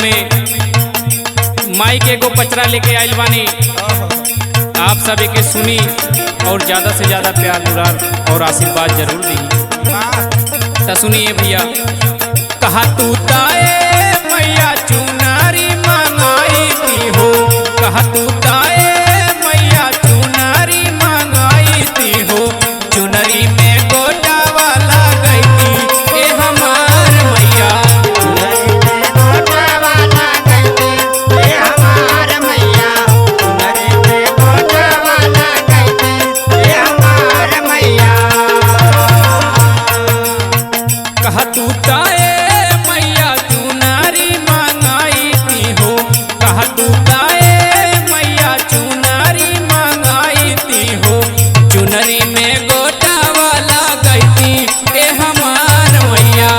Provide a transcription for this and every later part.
में माई के एगो पचरा लेके आइल बानी। आप सब एके सुनी और ज्यादा से ज्यादा प्यार दुलार और आशीर्वाद जरूर दी। तो सुनिए भैया, कहा तू ताए मैया चुनारी मंगाई थी हो, कहा तू ताए मैया चुनारी मंगाई थी हो, चुनरी में गोटा वाला गई थी ए हमार मैया, चुनरी में गोटा वाला गई थी ए हमार मैया, चुनरी में गोटा वाला गई थी ए हमार मैया। कहा तू ताए मैया चुनारी मंगाई थी हो, कहा तू ताए मैया चुनारी मंगाई थी हो, चुनरी में गोटा वाला गई थी ए हमार मैया,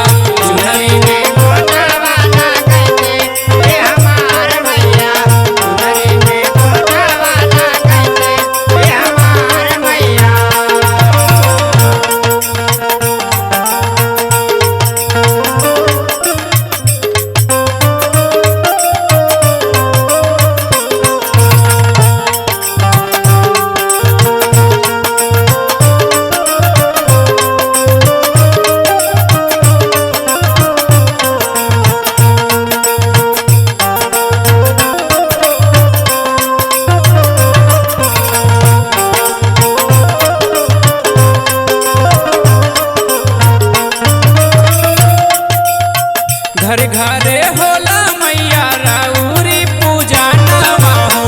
चुनरी में गोटा वाला गई थी ए हमार मैया, चुनरी में गोटा वाला गई थी ए हमार मैया। घर घरे होला मैया राउरी पूजा नवा हो,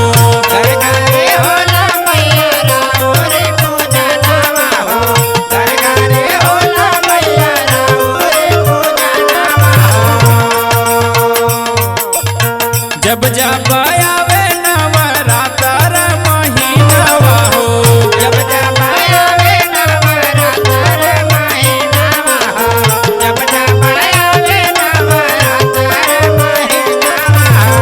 घर घरे होला मैया राउरी पूजा नवा हो, घर घरे होला मैया राउरी पूजा नवा हो। जब जब आवे नवरात्र महीनावा हो, जब जब आवे नवरात्र महीनावा हो, जब जब आवे नवरात्र महीनावा हो।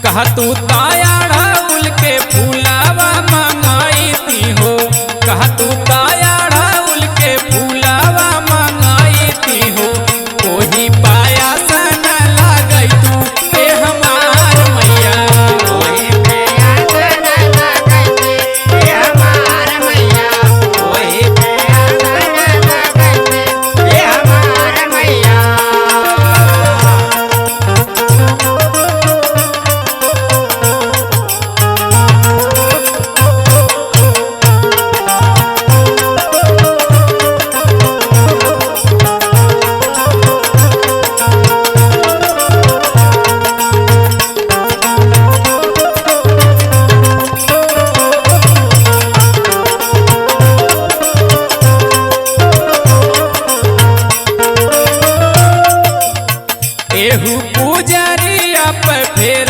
कहा तू तायाड़ा उल के फूलावा मंगाई थी हो, कहा तू तायाड़ा उल के फूलावा मंगाई थी हो, कोही पाया सन लागई तू ए हमार मैया, ओही पे आसन लगई थी ए हमार मैया, ओही पे आसन लगई थी ए हमार मैया। एहू पुजरिया पे फेर